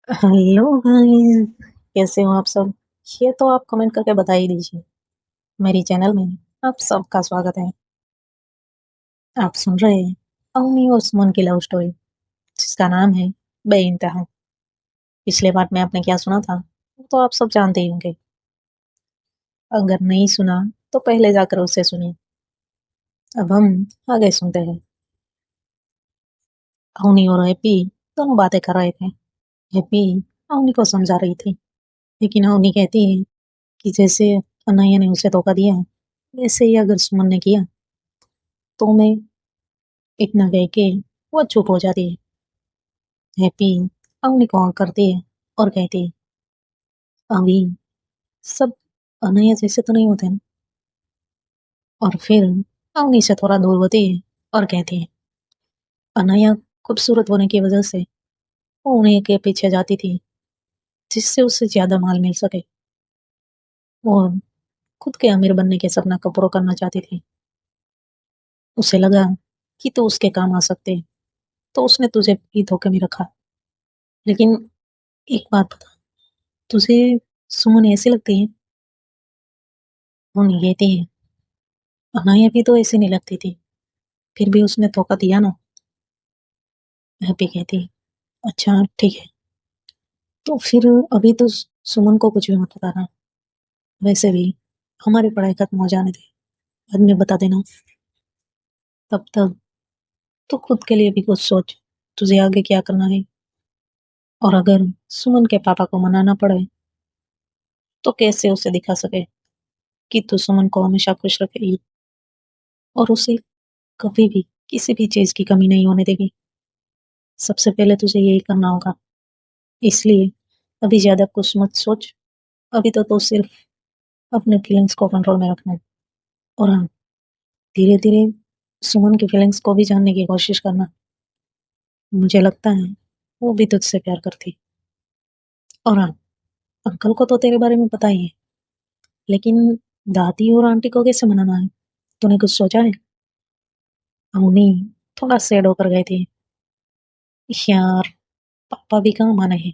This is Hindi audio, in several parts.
हेलो गाइस, कैसे हो आप सब। ये तो आप कमेंट करके बता ही दीजिए। मेरी चैनल में आप सबका स्वागत है। आप सुन रहे हैं अवनी और सुमन की लव स्टोरी, जिसका नाम है बेइंतहा। पिछले पार्ट में आपने क्या सुना था वो तो आप सब जानते ही होंगे। अगर नहीं सुना तो पहले जाकर उसे सुनिए। अब हम आगे सुनते हैं। अवनी और हैप्पी दोनों बातें कर रहे थे। हैप्पी अवनी को समझा रही थी, लेकिन अवनी कहती है कि जैसे अनैया ने उसे धोखा दिया, वैसे ही अगर सुमन ने किया तो मैं इतना कह के वो चुप हो जाती है। हैप्पी अवनी को ऑन करती है और कहती है, अभी सब अनैया जैसे तो नहीं होते ना। और फिर अवनी से थोड़ा दूर होती है और कहती है, अनैया खूबसूरत होने की वजह से वो उन्हीं के पीछे जाती थी, जिससे उससे ज्यादा माल मिल सके। और खुद के अमीर बनने के सपना को पूरा करना चाहती थी। उसे लगा कि तू उसके काम आ सकते, तो उसने तुझे भी धोखे में रखा। लेकिन एक बात बता, तुझे सुमन ऐसी लगती है? वो नहीं कहती है, अनाया भी तो ऐसी नहीं लगती थी, फिर भी उसने धोखा दिया ना। हैप्पी कहती है, अच्छा ठीक है, तो फिर अभी तो सुमन को कुछ भी मत बताना। वैसे भी हमारी पढ़ाई खत्म हो जाने दे, बाद में बता देना। तब तक तो खुद के लिए भी कुछ सोच, तुझे आगे क्या करना है। और अगर सुमन के पापा को मनाना पड़े तो कैसे उसे दिखा सके कि तू सुमन को हमेशा खुश रखेगी और उसे कभी भी किसी भी चीज की कमी नहीं होने देगी। सबसे पहले तुझे यही करना होगा। इसलिए अभी ज्यादा कुछ मत सोच। अभी तो सिर्फ अपने फीलिंग्स को कंट्रोल में रखना है। और हाँ, धीरे धीरे सुमन की फीलिंग्स को भी जानने की कोशिश करना। मुझे लगता है वो भी तुझसे प्यार करती। और हाँ, अंकल को तो तेरे बारे में पता ही है, लेकिन दादी और आंटी को कैसे मनाना है? तूने कुछ सोचा है? अम्मी थोड़ा सैड होकर गए थे। यार, पापा भी कहाँ माने हैं।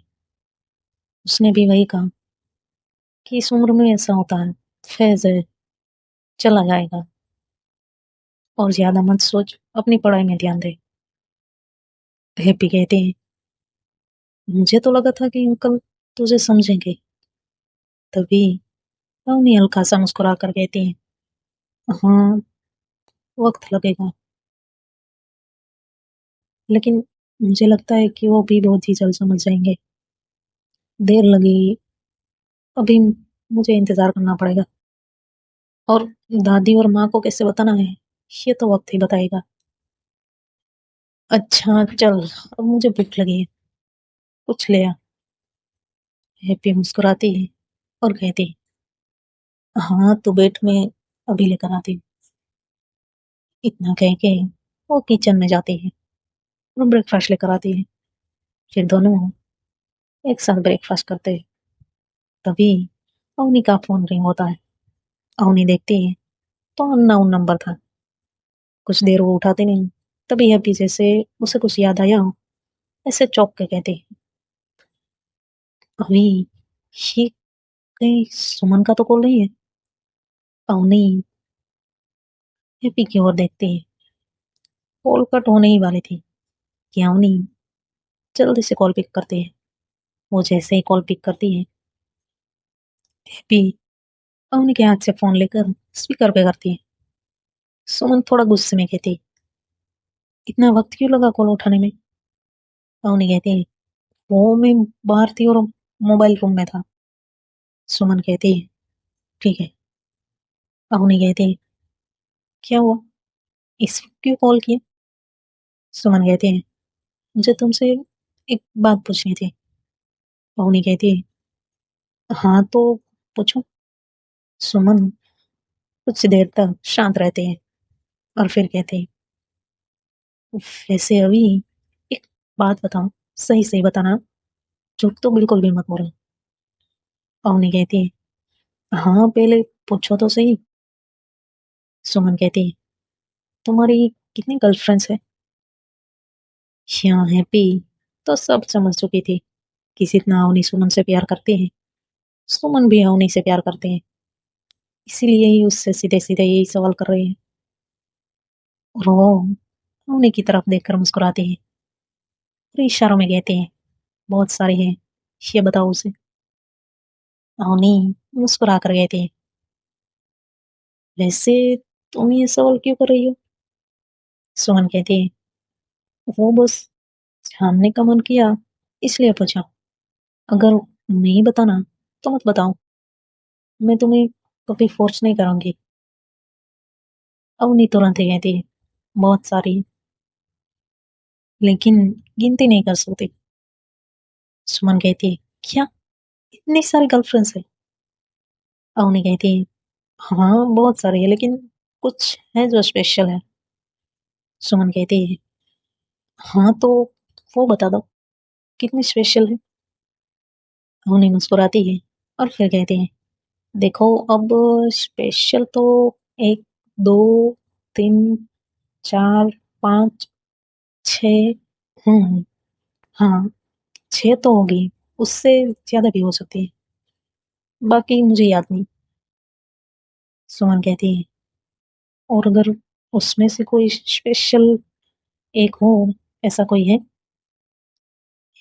उसने भी वही कहा कि इस उम्र में ऐसा होता है, फैज है, चला जाएगा। और ज्यादा मत सोच, अपनी पढ़ाई में ध्यान दे। हैप्पी कहते हैं, मुझे तो लगा था कि अंकल तुझे समझेंगे। तभी अवनी हल्का सा मुस्कुरा कर कहती है, हाँ, वक्त लगेगा, लेकिन मुझे लगता है कि वो भी बहुत ही जल्द समझ जाएंगे। देर लगी, अभी मुझे इंतजार करना पड़ेगा। और दादी और माँ को कैसे बताना है, ये तो वक्त ही बताएगा। अच्छा चल, अब मुझे भूख लगी है, कुछ ले आ। हैप्पी मुस्कुराती है और कहती है, हाँ तू वेट में अभी लेकर आती हूँ। इतना कह के वो किचन में जाती है और ब्रेकफास्ट लेकर आती है। फिर दोनों एक साथ ब्रेकफास्ट करते हैं। तभी अवनी का फोन रिंग होता है। अवनी देखती है तो अननोन नंबर था। कुछ देर वो उठाते नहीं। तभी हैप्पी जैसे उसे कुछ याद आया हो, ऐसे चौंक के कहते हैं, अभी ये कहीं सुमन का तो कॉल नहीं है। अवनी हैप्पी की ओर देखती है। कॉल कट होने ही वाली थी कि अवनी जल्दी से कॉल पिक करती है। वो जैसे ही कॉल पिक करती है, हैप्पी अवनी के हाथ से फोन लेकर स्पीकर पे करती है। सुमन थोड़ा गुस्से में कहती, इतना वक्त क्यों लगा कॉल उठाने में? अवनी कहती है, वो मैं बाहर थी और मोबाइल रूम में था। सुमन कहती है, ठीक है। अवनी कहती है, क्या हुआ, इस वक्त क्यों कॉल किया? सुमन कहती है, मुझे तुमसे एक बात पूछनी थी। अवनी कहती है, हाँ तो पूछो। सुमन कुछ देर तक शांत रहती है और फिर कहती है, वैसे अभी एक बात बताओ, सही सही बताना, झूठ तो बिल्कुल भी मत बोलो। अवनी कहती है, हाँ पहले पूछो तो सही। सुमन कहती है, तुम्हारी कितनी गर्लफ्रेंड्स है? यहाँ हैप्पी तो सब समझ चुकी थी। कि जितना अवनी सुमन से प्यार करती है, सुमन भी अवनी से प्यार करते हैं। इसीलिए ही उससे सीधे-सीधे यही सवाल कर रहे हैं। और वो अवनी की तरफ देखकर मुस्कुराते हैं और इशारों में कहते हैं, बहुत सारे हैं, ये बताओ उसे। अवनी मुस्कुरा कर कहते हैं, वैसे तुम ये सवाल क्यों कर रही हो? सुमन कहती है, वो बस जानने का मन किया, इसलिए पूछा। अगर नहीं बताना तो मत बताओ, मैं तुम्हें कभी फोर्स नहीं करूंगी। अवनी तुरंत ही कहती है, बहुत सारी, लेकिन गिनती नहीं कर सकती। सुमन कहती है, क्या इतनी सारी गर्लफ्रेंड्स है? अवनी कहती है, हाँ बहुत सारी है, लेकिन कुछ है जो स्पेशल है। सुमन कहती है, हाँ तो वो बता दो, कितनी स्पेशल है? अवनी मुस्कुराती है और फिर कहती है, देखो अब स्पेशल तो एक, दो, तीन, चार, पाँच, छः, हम्म, हाँ, छः तो होगी, उससे ज्यादा भी हो सकती है, बाकी मुझे याद नहीं। सुमन कहती है, और अगर उसमें से कोई स्पेशल एक हो, ऐसा कोई है?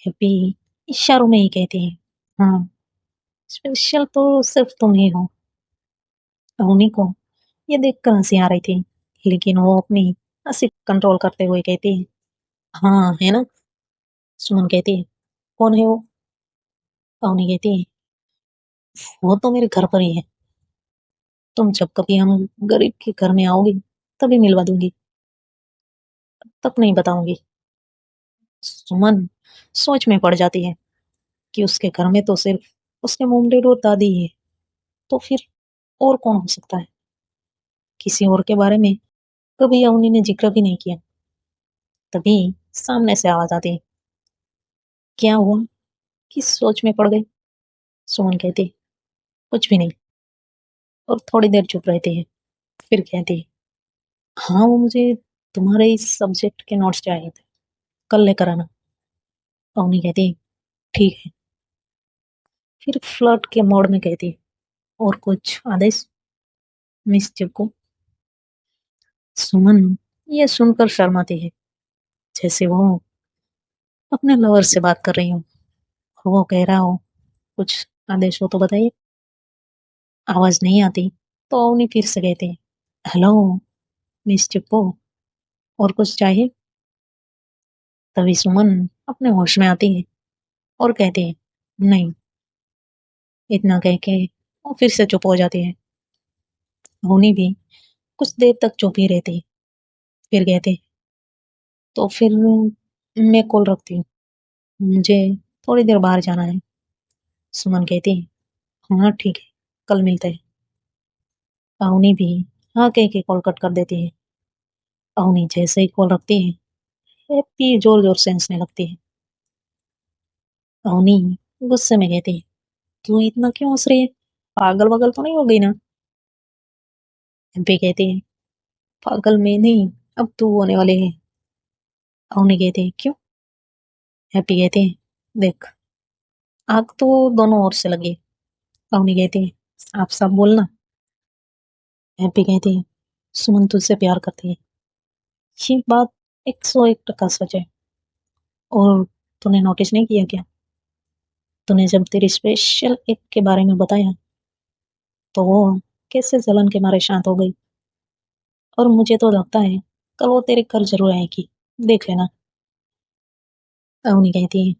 हैप्पी इशारों में ही कहती है, हाँ, स्पेशल तो सिर्फ तुम ही हो। अवनी को ये देखकर हंसी आ रही थी, लेकिन वो अपनी हंसी कंट्रोल करते हुए कहती है, हाँ है ना? सुमन कहती है, कौन है वो? अवनी कहती है, वो तो मेरे घर पर ही है, तुम जब कभी हम गरीब के घर में आओगी तभी मिलवा दूंगी, तब नहीं बताऊंगी। सुमन सोच में पड़ जाती है कि उसके घर में तो सिर्फ उसके मोम डैड और दादी ही है, तो फिर और कौन हो सकता है? किसी और के बारे में कभी अवनी ने जिक्र भी नहीं किया। तभी सामने से आवाज आती है, क्या हुआ, किस सोच में पड़ गई? सुमन कहती, कुछ भी नहीं, और थोड़ी देर चुप रहती है, फिर कहती, हाँ वो मुझे तुम्हारे इस सब्जेक्ट के नोट्स चाहिए थे, कल लेकर आना। अवनी कहती, ठीक है। फिर फ्लर्ट के मोड में कहती, और कुछ आदेश मिस चिपको? सुमन ये सुनकर शर्माती है, जैसे वो अपने लवर से बात कर रही हो। वो कह रहा हो, कुछ आदेश हो तो बताइए। आवाज नहीं आती तो अवनी फिर से कहती, हेलो मिस चिपको, और कुछ चाहिए? तभी सुमन अपने होश में आती है और कहती है, नहीं। इतना कह के वो फिर से चुप हो जाती है। होनी भी कुछ देर तक चुप ही रहती है, फिर कहते, तो फिर मैं कॉल रखती हूँ, मुझे थोड़ी देर बाहर जाना है। सुमन कहती है, हाँ ठीक है, कल मिलते हैं। अवनी भी हाँ कह के कॉल कट कर देती है। अवनी जैसे ही कॉल रखती है, हैप्पी जोर जोर से हंसने लगती है। अवनी गुस्से में कहती है, तू इतना क्यों हंस रही है, पागल वगल तो नहीं हो गई ना? हैप्पी कहती है, पागल में नहीं, अब तू होने वाले है। अवनी कहती है, क्यों? हैप्पी कहती है, देख, आग तो दोनों ओर से लगी। अवनी कहती है, आप सब बोलना। हैप्पी कहती है, सुमन तुझसे प्यार करती है, ये बात 101% सच है। और तूने नोटिस नहीं किया क्या, तूने जब तेरी स्पेशल एक के बारे में बताया तो वो कैसे जलन के मारे शांत हो गई। और मुझे तो लगता है कल वो तेरे घर जरूर आएगी, देख लेना। अवनी कहती है,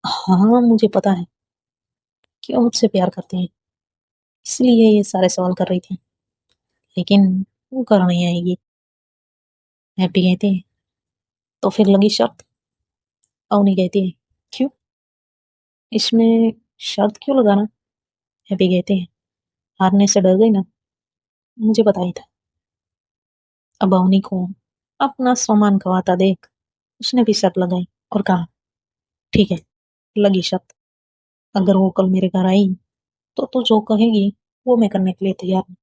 हाँ मुझे पता है कि वो मुझसे प्यार करती है, इसलिए ये सारे सवाल कर रही थी, लेकिन वो घर नहीं आएगी। हैप्पी कहती है, तो फिर लगी शर्त? अवनी कहती है, क्यों, इसमें शर्त क्यों लगाना? हैप्पी कहती है, हारने से डर गई ना, मुझे पता ही था। अब अवनी को अपना सामान गंवाता देख उसने भी शर्त लगाई और कहा, ठीक है, लगी शर्त, अगर वो कल मेरे घर आई तो तू जो कहेगी वो मैं करने के लिए तैयार हूँ,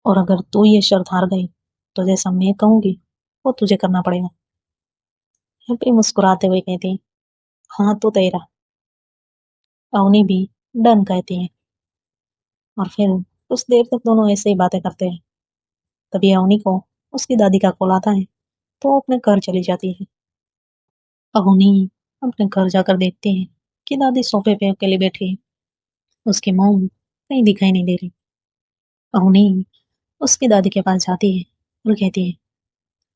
और अगर तू ये शर्त हार गई तो जैसा मैं कहूंगी वो तुझे करना पड़ेगा। हैप्पी मुस्कुराते हुए कहती, हाँ तो तेरा। अवनी भी डन कहती है और फिर कुछ देर तक दोनों ऐसे ही बातें करते हैं। तभी अवनी को उसकी दादी का कॉल आता है तो वो अपने घर चली जाती है। अवनी अपने घर जाकर देखती है कि दादी सोफे पे अकेले बैठी है। उसकी मॉम कहीं दिखाई नहीं दे रही। अवनी उसकी दादी के पास जाती है और कहती है,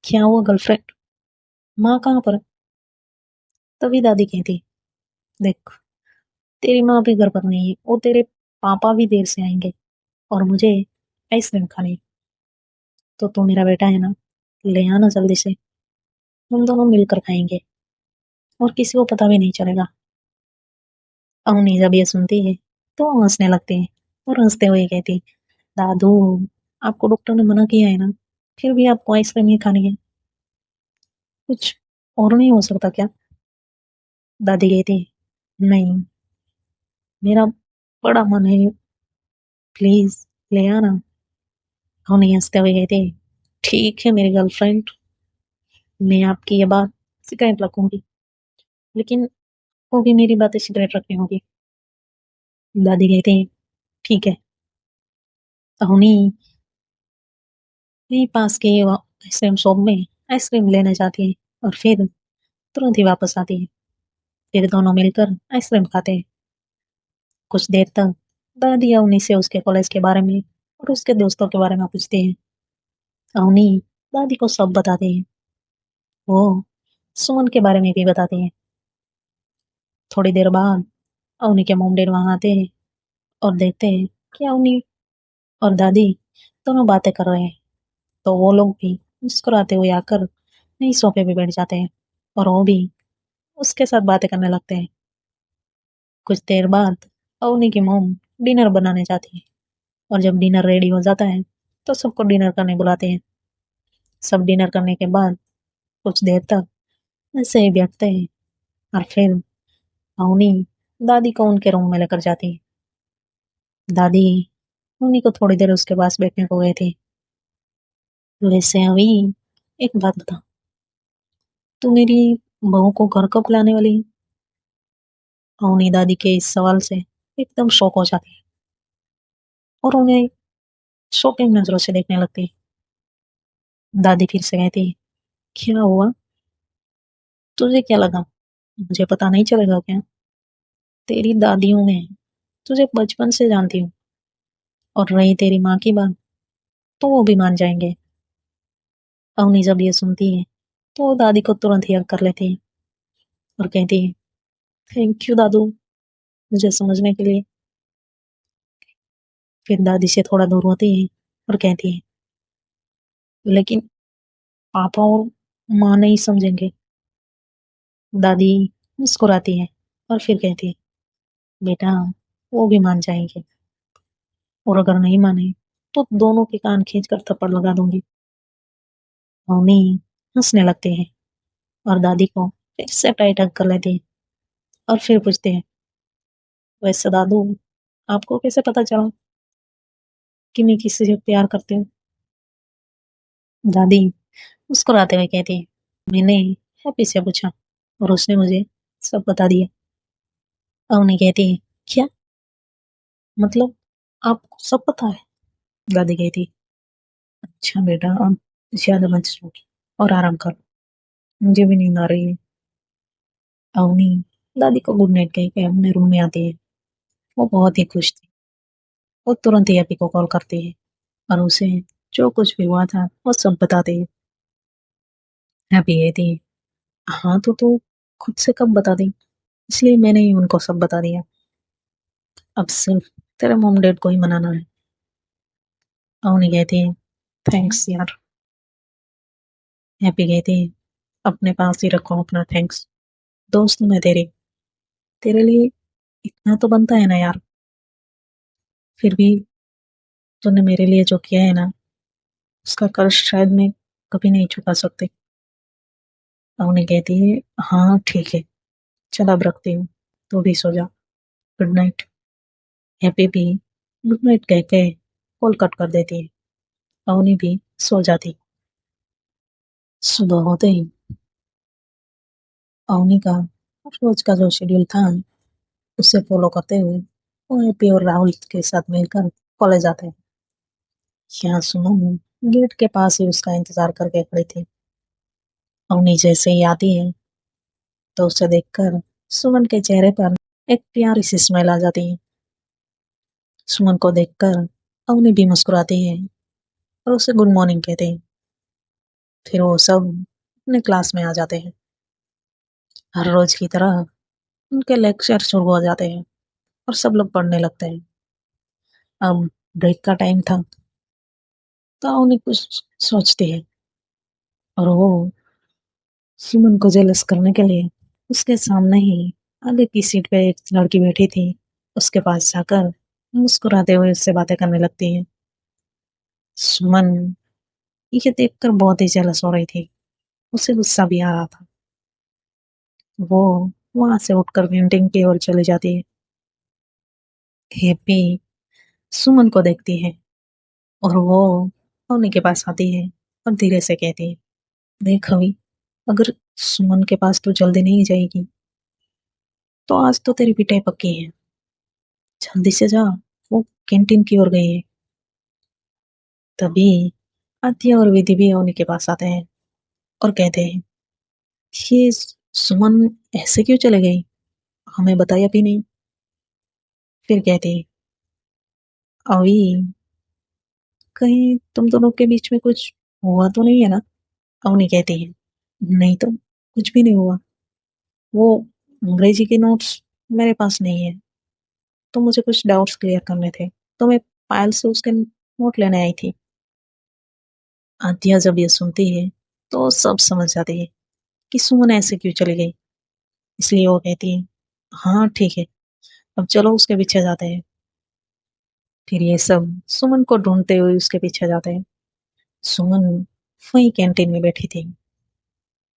क्या हुआ गर्लफ्रेंड, माँ कहाँ पर है? तभी दादी कहती है, देख, तेरी माँ भी घर पर नहीं है और तेरे पापा भी देर से आएंगे और मुझे आइसक्रीम खानी है। तो तू मेरा बेटा है ना, ले आना जल्दी से, हम दोनों मिलकर खाएंगे और किसी को पता भी नहीं चलेगा। अवनी जब ये सुनती है तो वो हंसने लगती है और हंसते हुए कहती, दादू, आपको डॉक्टर ने मना किया है ना, फिर भी आपको आइसक्रीम ही खानी है, कुछ और नहीं हो सकता क्या? दादी कहती, नहीं, मेरा बड़ा मन है, प्लीज ले आना। अवनी हंसते हुए कहती, ठीक है मेरी गर्लफ्रेंड, मैं आपकी ये बात शिकायत रखूंगी, लेकिन वो भी मेरी बातें सिगरेट रखनी होगी। दादी कहती, ठीक है। अवनी वहीं पास के आइसक्रीम शॉप में आइसक्रीम लेने जाती है और फिर तुरंत ही वापस आती है। फिर दोनों मिलकर आइसक्रीम खाते हैं। कुछ देर तक दादी अवनी से उसके कॉलेज के बारे में और उसके दोस्तों के बारे में पूछती है। अवनी दादी को सब बताती है। वो सुमन के बारे में भी बताती है। थोड़ी देर बाद अवनी के मॉम डैड वहां आते हैं और देखते हैं कि अवनी और दादी दोनों बातें कर रहे हैं। तो वो लोग भी मुस्कुराते हुए आकर वहीं सोफे पे बैठ जाते हैं और वो भी उसके साथ बातें करने लगते हैं। कुछ देर बाद अवनी की मॉम डिनर बनाने जाती है और जब डिनर रेडी हो जाता है तो सबको डिनर करने बुलाते हैं। सब डिनर करने के बाद कुछ देर तक ऐसे ही बैठते हैं और फिर अवनी दादी को उनके रूम में लेकर जाती है। दादी अवनी को थोड़ी देर उसके पास बैठने को गए थे। वैसे अभी एक बात बता, तू मेरी बहू को घर कब लाने वाली है? अवनी दादी के इस सवाल से एकदम शॉक हो जाती है और उन्हें शॉकिंग नजरों से देखने लगती है। दादी फिर से कहती है, क्या हुआ, तुझे क्या लगा, मुझे पता नहीं चलेगा क्या? तेरी दादी हूं मैं, तुझे बचपन से जानती हूँ। और रही तेरी माँ की बात, तो वो भी मान जाएंगे। अवनी जब ये सुनती है तो वो दादी को तुरंत ही हग कर लेती है और कहती है, थैंक यू दादू, मुझे समझने के लिए। फिर दादी से थोड़ा दूर होती है और कहती है, लेकिन पापा और माँ नहीं समझेंगे। दादी मुस्कुराती है और फिर कहती है, बेटा, वो भी मान जाएंगे, और अगर नहीं माने तो दोनों के कान खींच कर थप्पड़ लगा दूंगी। मम्मी हंसने लगते हैं और दादी को फिर से टाइट हग कर लेते हैं और फिर पूछते हैं, वैसे दादू, आपको कैसे पता चला कि मैं किसी से प्यार करती हूँ? दादी मुस्कुराते हुए कहती है, मैंने हैप्पी से पूछा और उसने मुझे सब बता दिया। अवनी कहती है, क्या मतलब, आपको सब पता है? दादी कहती, अच्छा बेटा, अब ज्यादा मत सोच और आराम कर, मुझे भी नींद आ रही है। अवनी दादी को गुड नाइट कह के अपने रूम में आती है। वो बहुत ही खुश थी। वो तुरंत ही हैप्पी को कॉल करती है और उसे जो कुछ भी हुआ था वो सब बताती है। हैप्पी कहती है, हाँ तो तू खुद से कब बता दी, इसलिए मैंने ही उनको सब बता दिया। अब सिर्फ तेरे मॉम डैड को ही मनाना है। अवनी कहती है, थैंक्स यार। हैप्पी कहती है, अपने पास ही रखो अपना थैंक्स, दोस्त हूं मैं तेरी, तेरे लिए इतना तो बनता है ना यार। फिर भी तूने मेरे लिए जो किया है ना, उसका कर्ज शायद मैं कभी नहीं चुका सकती। अवनी कहती है, हाँ ठीक है, चल अब रखती हूँ, तू भी सो जा, गुड नाइट। हैप्पी भी गुड नाइट कह के कॉल कट कर देती है। अवनी भी सो जाती। सुबह होते ही अवनी का रोज का जो शेड्यूल था उसे फॉलो करते हुए वो एपी और राहुल के साथ मिलकर कॉलेज आते हैं। यहाँ सुमन गेट के पास ही उसका इंतजार करके खड़ी थी। अवनी जैसे ही आती है तो उसे देखकर सुमन के चेहरे पर एक प्यारी सी स्माइल आ जाती है। सुमन को देखकर अवनी भी मुस्कुराती है और उसे गुड मॉर्निंग कहते हैं। फिर वो सब अपने क्लास में आ जाते हैं। हर रोज की तरह उनके लेक्चर शुरू हो जाते हैं और सब लोग पढ़ने लगते हैं। अब ब्रेक का टाइम था तो अवनी कुछ सोचती है और वो सुमन को जेलस करने के लिए उसके सामने ही आगे की सीट पे एक लड़की बैठी थी, उसके पास जाकर मुस्कुराते हुए उससे बातें करने लगती है। सुमन ये देखकर बहुत ही जेलस हो रही थी, उसे गुस्सा भी आ रहा था। वो वहां से उठकर कैंटीन की ओर चली जाती है। हैप्पी सुमन को देखती है और वो अवनी के पास आती है और धीरे से कहती है, देख अभी, अगर सुमन के पास तू जल्दी नहीं जाएगी तो आज तो तेरी पिटाई पक्की है। जल्दी से जा, वो कैंटीन की ओर गई है। तभी आद्या और विधि भी अवनी के पास आते हैं और कहते हैं, ये सुमन ऐसे क्यों चले गई, हमें बताया भी नहीं। फिर कहते हैं, अभी कहीं तुम दोनों के बीच में कुछ हुआ तो नहीं है ना। अवनी कहती है, नहीं तो कुछ भी नहीं हुआ। वो अंग्रेजी के नोट्स मेरे पास नहीं है, तो मुझे कुछ डाउट्स क्लियर करने थे, तो मैं पायल से उसके नोट लेने आई थी। आद्या जब ये सुनती है तो सब समझ जाती है कि सुमन ऐसे क्यों चली गई। इसलिए वो कहती है, हाँ ठीक है, अब चलो उसके पीछे जाते हैं। फिर ये सब सुमन को ढूंढते हुए उसके पीछे जाते हैं। सुमन वही कैंटीन में बैठी थी।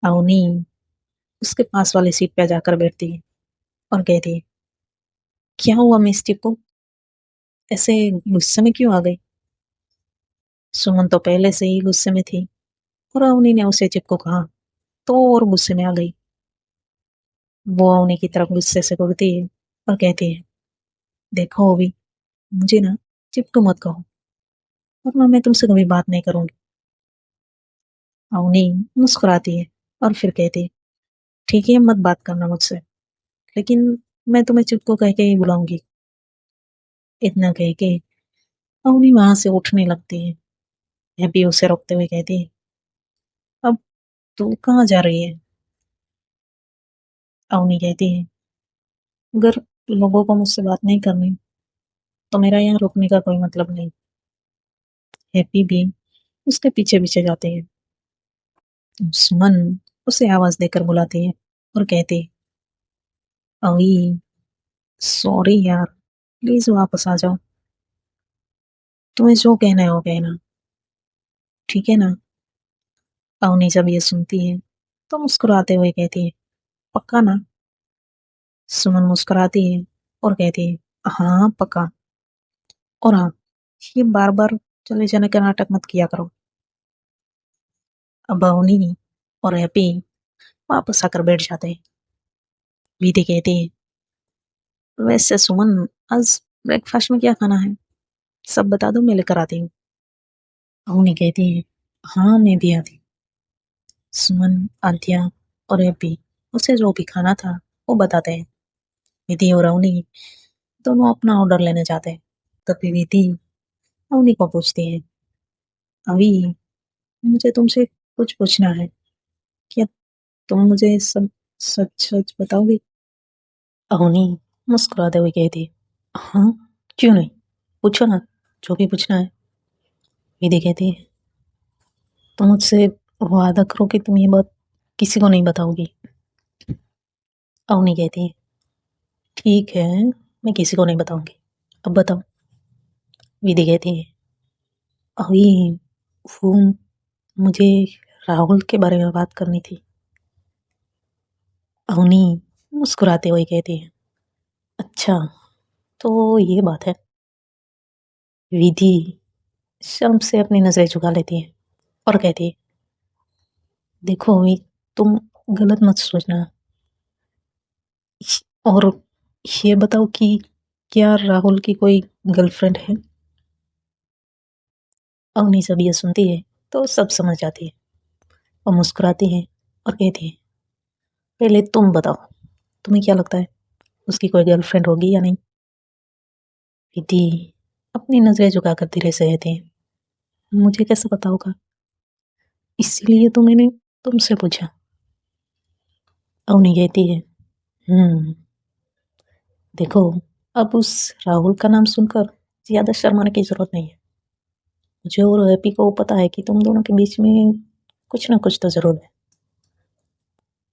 अवनी उसके पास वाली सीट पे जाकर बैठती है और कहती है, क्या हुआ मिस चिप्पू, ऐसे गुस्से में क्यों आ गई। सुमन तो पहले से ही गुस्से में थी और अवनी ने उसे चिप्पू कहा तो और गुस्से में आ गई। वो अवनी की तरफ गुस्से से घूरती है और कहती है, देखो अभी, मुझे ना चिप्पू मत कहो वरना मैं तुमसे कभी बात नहीं करूंगी। अवनी मुस्कुराती है और फिर कहती है, ठीक है मत बात करना मुझसे, लेकिन मैं तुम्हें चिपको कह के ही बुलाऊंगी। इतना कह के अवनी वहां से उठने लगती है। हैप्पी उसे रोकते हुए कहती है, अब तू कहाँ जा रही है। अवनी कहती है, अगर लोगों को मुझसे बात नहीं करनी तो मेरा यहाँ रुकने का कोई मतलब नहीं। हैप्पी भी उसके पीछे पीछे जाती है। सुमन उसे आवाज देकर बुलाती है और कहती है, अवी, सॉरी यार, प्लीज वापस आ जाओ, तुम्हें जो कहना है वो कहना, ठीक है ना। अवनी जब ये सुनती है तो मुस्कुराते हुए कहती है, पक्का ना। सुमन मुस्कुराती है और कहती है, हाँ पक्का। और हाँ, ये बार बार चले जाने का नाटक मत किया करो। अब अवनी और हैप्पी वापस आकर बैठ जाते हैं। विधि कहती है, वैसे सुमन, आज ब्रेकफास्ट में क्या खाना है, सब बता दो, मैं लेकर आती हूँ। अवनी कहती है, हाँ मैं भी आती। सुमन, आद्या और हैप्पी उसे जो भी खाना था वो बताते हैं। विधि और अवनी दोनों अपना ऑर्डर लेने जाते हैं। तभी विधि अवनी को पूछती है, अभी मुझे तुमसे कुछ पूछना है, क्या तुम मुझे सब सच सच बताओगी। अवनी मुस्कुराते हुए कहती, हाँ क्यों नहीं, पूछो ना, जो भी पूछना है। विधि कहती है, तुम मुझसे वादा करो कि तुम ये बात किसी को नहीं बताओगी। अवनी कहती है, ठीक है, मैं किसी को नहीं बताऊंगी, अब बताओ। विधि कहती है, अभी वो मुझे राहुल के बारे में बात करनी थी। अवनी मुस्कुराते हुए कहती है, अच्छा, तो ये बात है। विधि शर्म से अपनी नजरें झुका लेती है और कहती है, देखो अभी, तुम गलत मत सोचना, और ये बताओ कि क्या राहुल की कोई गर्लफ्रेंड है? अवनी जब ये सुनती है तो सब समझ जाती है और मुस्कुराती है और कहती है, पहले तुम बताओ, तुम्हें क्या लगता है उसकी कोई गर्लफ्रेंड होगी या नहीं? विधि अपनी नजरें झुकाकर धीरे से कहती है, मुझे कैसे पता होगा, इसीलिए तो मैंने तुमसे पूछा। अवनी कहती है, देखो, अब उस राहुल का नाम सुनकर ज्यादा शर्माने की जरूरत नहीं है। मुझे और हैप्पी को पता है कि तुम दोनों के बीच में कुछ ना कुछ तो जरूर है।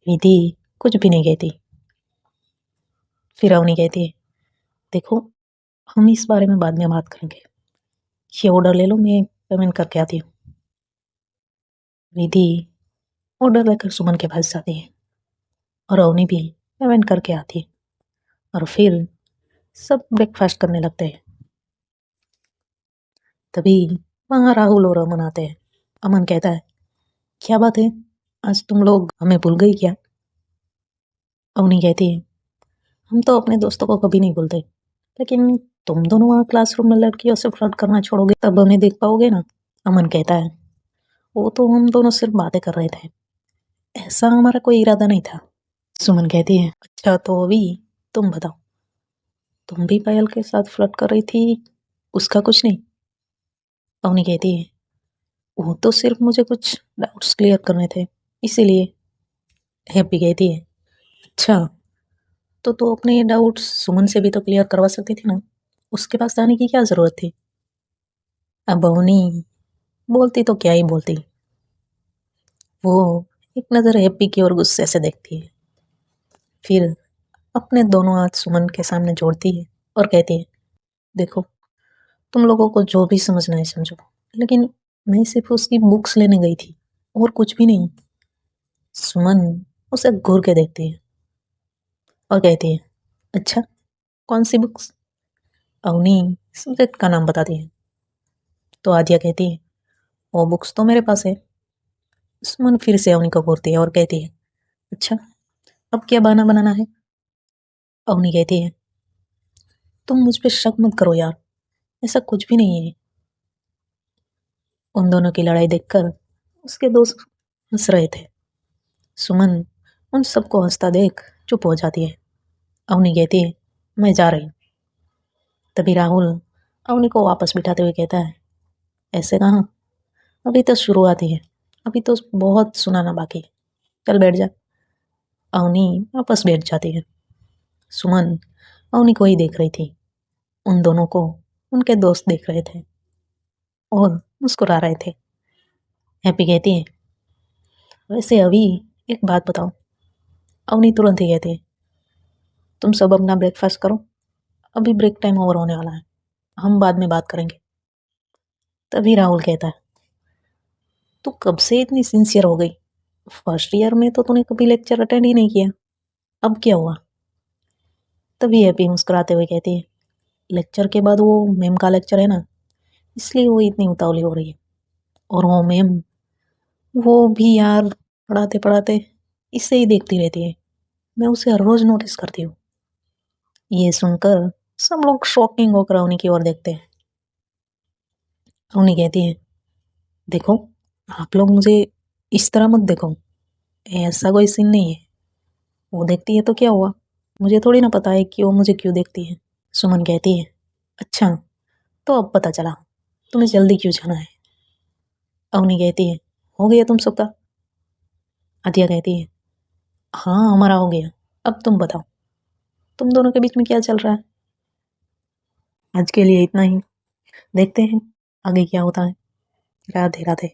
विधि कुछ भी नहीं कहती। फिर अवनी कहती है, देखो, हम इस बारे में बाद में बात करेंगे, ये ऑर्डर ले लो, मैं पेमेंट करके आती हूँ। विधि ऑर्डर लेकर सुमन के पास जाती है और अवनी भी पेमेंट करके आती है और फिर सब ब्रेकफास्ट करने लगते हैं। तभी वहाँ राहुल और अमन आते हैं। अमन कहता है, क्या बात है, आज तुम लोग हमें भूल गई क्या? अवनी कहती है, हम तो अपने दोस्तों को कभी नहीं भूलते, लेकिन तुम दोनों वहाँ क्लासरूम में लड़कियों से फ्लर्ट करना छोड़ोगे तब हमें देख पाओगे ना? अमन कहता है, वो तो हम दोनों सिर्फ बातें कर रहे थे, ऐसा हमारा कोई इरादा नहीं था। सुमन कहती है, अच्छा तो अभी तुम बताओ, तुम भी पायल के साथ फ्लर्ट कर रही थी, उसका कुछ नहीं? अवनी कहती है, वो तो सिर्फ मुझे कुछ डाउट्स क्लियर करने थे, इसीलिए। हैप्पी कहती है, अच्छा, तो अपने ये डाउट्स सुमन से भी तो क्लियर करवा सकती थी ना, उसके पास जाने की क्या जरूरत थी? अब अवनी बोलती तो क्या ही बोलती, वो एक नजर हैप्पी की ओर गुस्से से देखती है, फिर अपने दोनों हाथ सुमन के सामने जोड़ती है और कहती है, देखो, तुम लोगों को जो भी समझना है समझो, लेकिन मैं सिर्फ उसकी बुक्स लेने गई थी और कुछ भी नहीं। सुमन उसे घूर के देखती है और कहती है, अच्छा, कौन सी बुक्स? अवनी सब्जेक्ट का नाम बताती है तो आद्या कहती है, वो बुक्स तो मेरे पास है। सुमन फिर से अवनी को घूरती है और कहती है, अच्छा, अब क्या बहाना बनाना है? अवनी कहती है, तुम मुझ पे शक मत करो यार, ऐसा कुछ भी नहीं है। उन दोनों की लड़ाई देखकर उसके दोस्त हंस रहे थे। सुमन उन सबको हंसता देख चुप हो जाती है। अवनी कहती है, मैं जा रही हूँ। तभी राहुल अवनी को वापस बिठाते हुए कहता है, ऐसे कहाँ, अभी तो शुरुआत ही है, अभी तो बहुत सुनाना बाकी है, चल बैठ जा। अवनी वापस बैठ जाती है। सुमन अवनी को ही देख रही थी, उन दोनों को उनके दोस्त देख रहे थे और मुस्कुरा रहे थे। हैप्पी कहती है, वैसे अभी एक बात बताओ। अवनी तुरंत ही कहती है, तुम सब अपना ब्रेकफास्ट करो, अभी ब्रेक टाइम ओवर होने वाला है, हम बाद में बात करेंगे। तभी राहुल कहता है, तू कब से इतनी सिंसियर हो गई, फर्स्ट ईयर में तो तूने कभी लेक्चर अटेंड ही नहीं किया, अब क्या हुआ? तभी हैप्पी मुस्कुराते हुए कहती है, लेक्चर के बाद वो मैम का लेक्चर है ना, इसलिए वो इतनी उतावली हो रही है। और वो मैम, वो भी यार पढ़ाते पढ़ाते इसे ही देखती रहती है, मैं उसे हर रोज नोटिस करती हूँ। ये सुनकर सब लोग शॉकिंग होकर अवनी की ओर देखते हैं। अवनी कहती है, देखो, आप लोग मुझे इस तरह मत देखो, ऐसा कोई सीन नहीं है, वो देखती है तो क्या हुआ, मुझे थोड़ी ना पता है कि वो मुझे क्यों देखती है। सुमन कहती है, अच्छा, तो अब पता चला, तुम्हें जल्दी क्यों जाना है? अवनी कहती है, हो गया तुम सबका? आदिया कहती है, हाँ, हमारा हो गया, अब तुम बताओ, तुम दोनों के बीच में क्या चल रहा है? आज के लिए इतना ही, देखते हैं आगे क्या होता है। राधे राधे।